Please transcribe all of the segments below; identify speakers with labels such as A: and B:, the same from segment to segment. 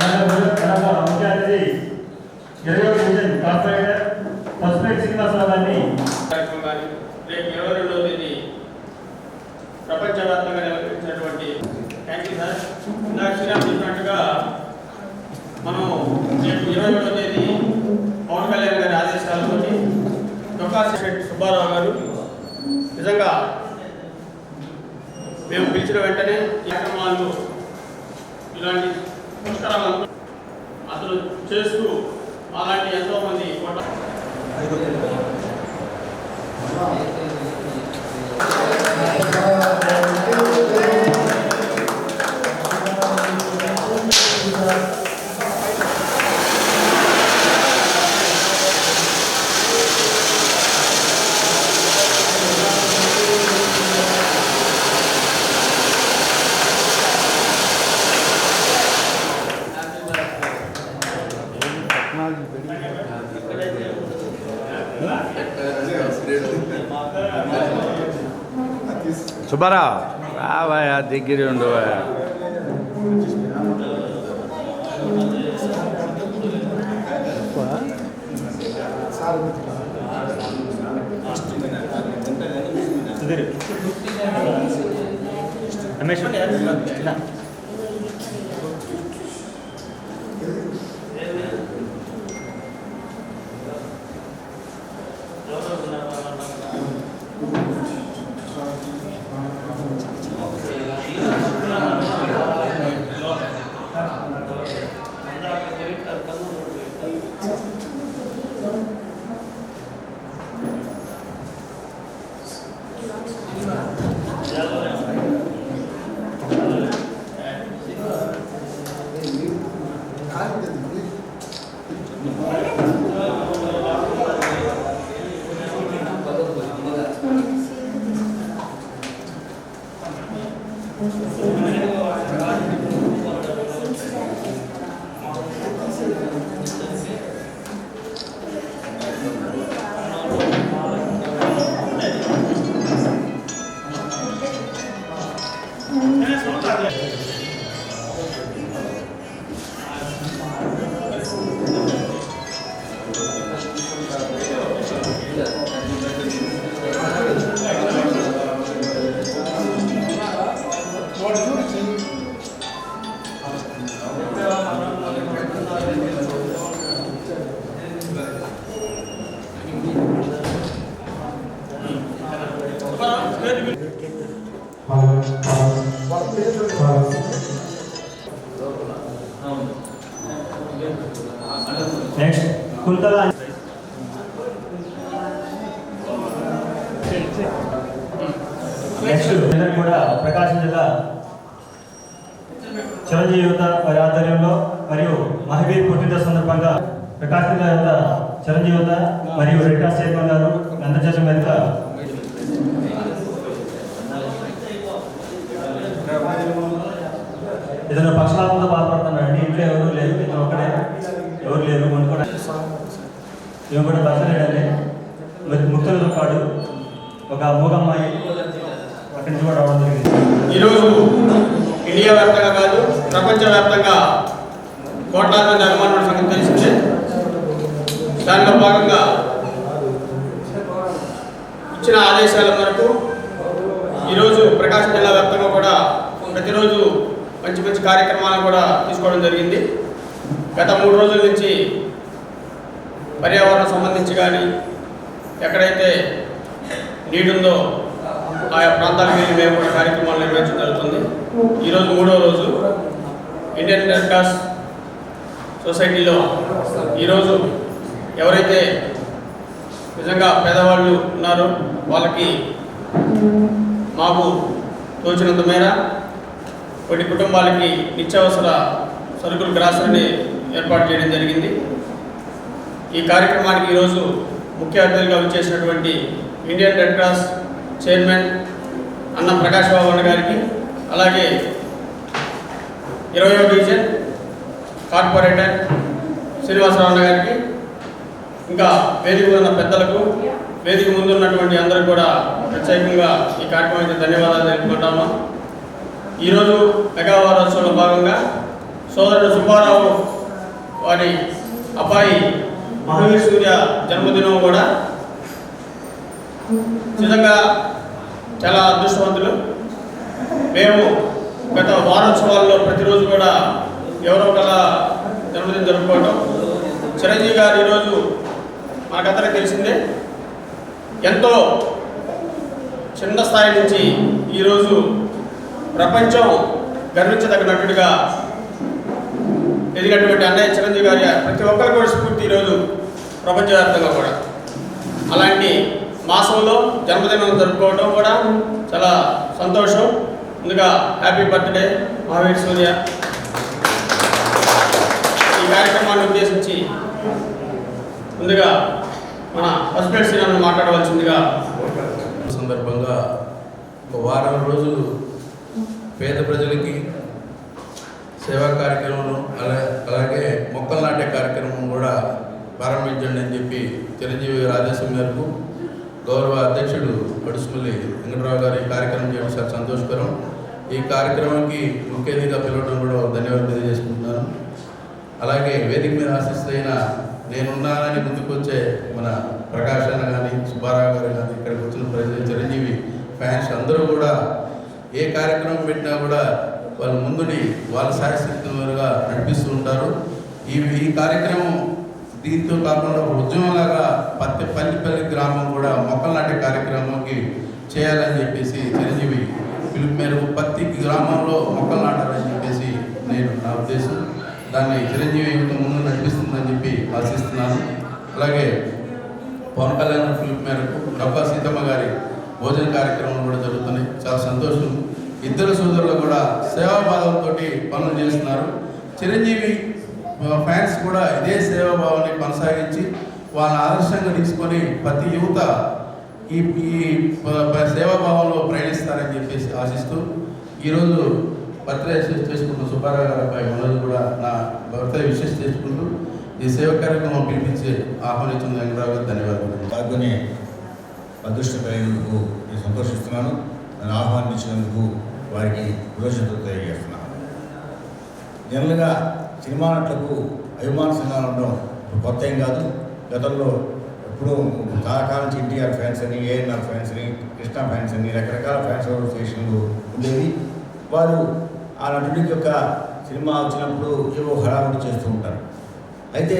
A: ముఖ్య అతిథి 20వ division corporator పసుపేటి Srinivasarao గారిని
B: రేపు 22వ తేదీ ప్రపంచవ్యాప్తంగా నిర్వహించినటువంటి థ్యాంక్ యూ సార్. ఇందాక శ్రీరామ్ చెప్పినట్టుగా మనం రేపు 22వ తేదీ పవన్ కళ్యాణ్ గారి ఆదేశాలతో సుబ్బారావు గారు నిజంగా మేము పిలిచిన వెంటనే ఈ కార్యక్రమాలు ఇలాంటి పుష్కరాలను అసలు చేస్తూ అలాంటి ఎంతోమంది
C: సుబ్బారావు రావయా దగ్గర ఉండు.
A: రమేష్ నెక్స్ట్ కుల్కల నెక్స్ట్ కూడా ప్రకాశం జిల్లా చిరంజీవి యువత వారి ఆధ్వర్యంలో మరియు మహావీర్ పుట్టినరోజు సందర్భంగా ప్రకాశం జిల్లా యువత చిరంజీవి యువత మరియు రెడ్ క్రాస్ చైర్మన్ గారు అంతర్జాతీయ మీదుగా ఏదైనా పక్షపాతంతో బాధపడుతున్నారండి. ఇంట్లో ఎవరు లేరు, ఇతను ఒక్కడే, ఎవరు లేరు. కూడా ఇవి కూడా బసలేడండి. ముక్తులతో పాటు ఒక మూగమ్మాయి అక్కడి నుంచి కూడా రావడం జరిగింది.
B: ఈరోజు ఇండియా వ్యాప్తంగా కాదు ప్రపంచవ్యాప్తంగా కోట్లాది మంది అభిమానుల సంగతి తెలిసిందే. దానిలో భాగంగా ఇచ్చిన ఆదేశాల మేరకు ఈరోజు ప్రకాశం జిల్లా వ్యాప్తంగా కూడా ప్రతిరోజు మంచి మంచి కార్యక్రమాలను కూడా తీసుకోవడం జరిగింది. గత 3 రోజుల నుంచి పర్యావరణం సంబంధించి కానీ ఎక్కడైతే నీడుందో ఆయా ప్రాంతాలకు వెళ్ళి మేము కూడా కార్యక్రమాలు నిర్వహించడం జరుగుతుంది. ఈరోజు 3వ రోజు ఇండియన్ రెడ్ క్రాస్ సొసైటీలో ఈరోజు ఎవరైతే నిజంగా పేదవాళ్ళు ఉన్నారో వాళ్ళకి మాకు తోచినంత మేర కొన్ని కుటుంబాలకి నిత్యావసర సరుకులు గ్రాసరీని ఏర్పాటు చేయడం జరిగింది. ఈ కార్యక్రమానికి ఈరోజు ముఖ్య అతిథులుగా విచ్చేసినటువంటి ఇండియన్ రెడ్ క్రాస్ చైర్మన్ అన్న ప్రకాష్ బాబు అన్న గారికి, అలాగే 20వ డివిజన్ కార్పొరేటర్ శ్రీనివాసరావు అన్న గారికి, ఇంకా వేదిక ఉన్న పెద్దలకు, వేదిక ముందు ఉన్నటువంటి అందరూ కూడా ప్రత్యేకంగా ఈ కార్యక్రమానికి ధన్యవాదాలు తెలుపుకుంటాము. ఈరోజు మెగా వారోత్సవంలో భాగంగా సోదరుడు సుబ్బారావు వారి అబ్బాయి మహావీర్ సూర్య జన్మదినం కూడా నిజంగా చాలా అదృష్టవంతులు. మేము గత వారోత్సవాల్లో ప్రతిరోజు కూడా ఎవరో ఒకళ్ళ జన్మదినం జరుపుకోవటం. చిరంజీవి గారు ఈరోజు మనకందరికీ తెలిసిందే, ఎంతో చిన్న స్థాయి నుంచి ఈరోజు ప్రపంచం గర్వించదగినట్టుగా ఎదిగినటువంటి అన్నయ్య చిరంజీవి గారి ప్రతి ఒక్కరు కూడా స్ఫూర్తి ఈరోజు ప్రపంచవ్యాప్తంగా కూడా. అలాంటి మాసంలో జన్మదినం జరుపుకోవడం కూడా చాలా సంతోషం. ముందుగా హ్యాపీ బర్త్డే మహావీర్ సూర్య. ఈ కార్యక్రమాన్ని ఉద్దేశించి ముందుగా మన ఫస్ట్ శ్రీరామ్ మాట్లాడవలసిందిగా.
D: సందర్భంగా ఒక వారం రోజులు పేద ప్రజలకి సేవా కార్యక్రమం అలాగే మొక్కలు నాటే కార్యక్రమం కూడా ప్రారంభించండి అని చెప్పి చిరంజీవి గారి ఆదేశం మేరకు గౌరవ అధ్యక్షుడు కడుసుమల్లి వెంకటరావు గారు ఈ కార్యక్రమం చేయడం చాలా సంతోషకరం. ఈ కార్యక్రమానికి ముఖ్య అతిథిగా పిలవడం కూడా ధన్యవాదాలు తెలియజేసుకుంటున్నాను. అలాగే వేదిక మీద ఆశిస్తైన నేనున్నానని ముందుకొచ్చే మన ప్రకాష్ అన్న కానీ సుబ్బారావు గారు కానీ ఇక్కడికి వచ్చిన ప్రజలు చిరంజీవి ఫ్యాన్స్ అందరూ కూడా ఏ కార్యక్రమం పెట్టినా కూడా వాళ్ళ ముందుని వాళ్ళ సాయశక్తులుగా నడిపిస్తూ ఉంటారు. ఈ కార్యక్రమం దీంతో కాకుండా ఒక ఉద్యమంలాగా పల్లిపల్లి గ్రామం కూడా మొక్కలు నాటే కార్యక్రమానికి చేయాలని చెప్పేసి చిరంజీవి పిలుపు మేరకు ప్రతి గ్రామంలో మొక్కలు నాటాలని చెప్పేసి నా ఉద్దేశం. దాన్ని చిరంజీవి ముందు నడిపిస్తుందని చెప్పి ఆశిస్తున్నాను. అలాగే పవన్ కళ్యాణ్ పిలుపు మేరకు డబ్బా సీతమ్మ గారి భోజన కార్యక్రమాలు కూడా జరుగుతున్నాయి. చాలా సంతోషం. ఇద్దరు సోదరులు కూడా సేవాభావంతో పనులు చేస్తున్నారు. చిరంజీవి ఫ్యాన్స్ కూడా ఇదే సేవాభావాన్ని కొనసాగించి వాళ్ళని ఆదర్శంగా తీసుకొని ప్రతి యువత ఈ సేవాభావంలో ప్రయాణిస్తారని చెప్పేసి ఆశిస్తూ ఈరోజు బర్త్డే చేసుకుంటూ సుబ్బారావు గారి అబ్బాయి మనోజ్ కూడా నా బర్త్డే విషెస్ చేసుకుంటూ ఈ సేవ కార్యక్రమం పిలిపించి ఆహ్వానించిన వెంకటరావు గారు ధన్యవాదాలు.
E: పాల్గొని అదృష్టం కలిగినందుకు నేను సంతోషిస్తున్నాను. నన్ను ఆహ్వానించినందుకు వారికి కృతజ్ఞతలు తెలియజేస్తున్నాను. జనరల్గా సినిమా నటులకు అభిమాన సంఘాలు ఉండడం కొత్త ఏం కాదు. గతంలో ఎప్పుడూ చాలా కాలం నుంచి ఎన్టీఆర్ ఫ్యాన్స్ అని, ఏఎన్ఆర్ ఫ్యాన్స్ అని, కృష్ణ ఫ్యాన్స్ అని రకరకాల ఫ్యాన్స్ అసోసియేషన్లు ఉండేవి. వారు ఆ నటుడి యొక్క సినిమా వచ్చినప్పుడు ఏవో హడావుడి చేస్తూ ఉంటారు. అయితే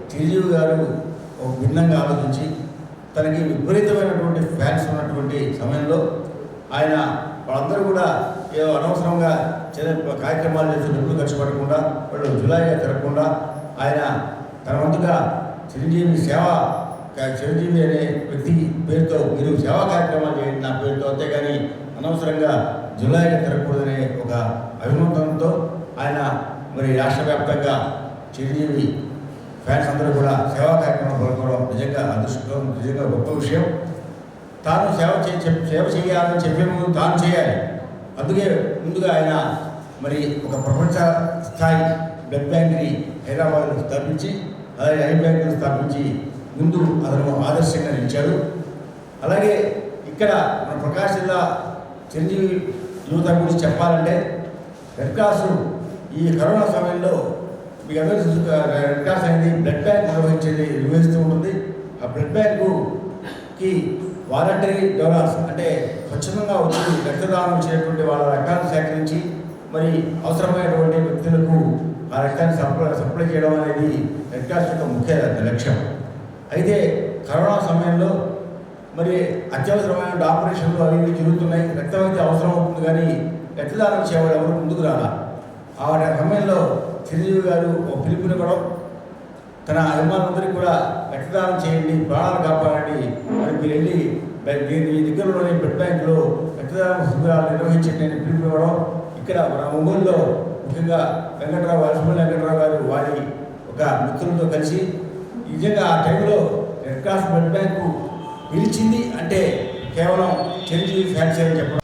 E: చిరంజీవి గారు ఒక భిన్నంగా ఆలోచించి తనకి విపరీతమైనటువంటి ఫ్యాన్స్ ఉన్నటువంటి సమయంలో ఆయన వాళ్ళందరూ కూడా ఏదో అనవసరంగా చిన్న కార్యక్రమాలు చేసి డబ్బులు ఖర్చు పెట్టకుండా వాళ్ళు జులైగా తిరగకుండా ఆయన తన వంతుగా చిరంజీవి అనే వ్యక్తి పేరుతో మీరు సేవా కార్యక్రమాలు చేయండి నా పేరుతో, అంతేగాని అనవసరంగా జులైగా తిరగకూడదనే ఒక అభిమతంతో ఆయన మరి రాష్ట్ర వ్యాప్తంగా చిరంజీవి ఫ్యాన్స్ అందరూ కూడా సేవా కార్యక్రమాలు పాల్గొనడం నిజంగా అదృష్టం, నిజంగా గొప్ప విషయం. తాను సేవ చేయాలని చెప్పే ముందు తాను చేయాలి. అందుకే ముందుగా ఆయన మరి ఒక ప్రపంచ స్థాయి బ్లడ్ బ్యాంక్ని హైదరాబాద్లో స్థాపించి అలాగే ఐ బ్యాంకులు స్థాపించి ముందు అతను ఆదర్శంగా నిలిచాడు. అలాగే ఇక్కడ మన ప్రకాశం జిల్లా చిరంజీవి యువత గురించి చెప్పాలంటే రెడ్ క్రాస్ ఈ కరోనా సమయంలో మీకు అందరూ రెడ్ క్రాస్ అనేది బ్లడ్ బ్యాంక్ నిర్వహిస్తూ ఉంటుంది. ఆ బ్లడ్ బ్యాంకుకి వాలంటరీ డోనర్స్ అంటే స్వచ్ఛందంగా వచ్చి రక్తదానం ఇచ్చేటువంటి వాళ్ళ రక్తాన్ని సేకరించి మరి అవసరమైనటువంటి వ్యక్తులకు ఆ రక్తాన్ని సప్లై చేయడం అనేది రెడ్ క్రాస్ యొక్క ముఖ్య లక్ష్యం. అయితే కరోనా సమయంలో మరి అత్యవసరమైన ఆపరేషన్లు అవి జరుగుతున్నాయి. రక్తం అయితే అవసరం అవుతుంది, కానీ రక్తదానం చేయడం ఎవరు ముందుకు రాలా. ఆ సమయంలో చిరంజీవి గారు ఒక పిలుపునివ్వడం, తన అభిమానులందరికీ కూడా రక్తదానం చేయండి, ప్రాణాలు కాపాడండి, మరి మీరు వెళ్ళి మీ దగ్గరలోని బ్లడ్ బ్యాంకులో రక్తదానం శిబిరాలు నిర్వహించండి అని పిలుపునివ్వడం. ఇక్కడ మన ఒంగోలులో ముఖ్యంగా వెంకటరావు గారు వారి ఒక మిత్రులతో కలిసి నిజంగా ఆ టైంలో రెడ్ క్రాస్ బ్లడ్ బ్యాంకు పిలిచింది అంటే కేవలం చిరంజీవి ఫ్యాన్స్ అని చెప్పడం.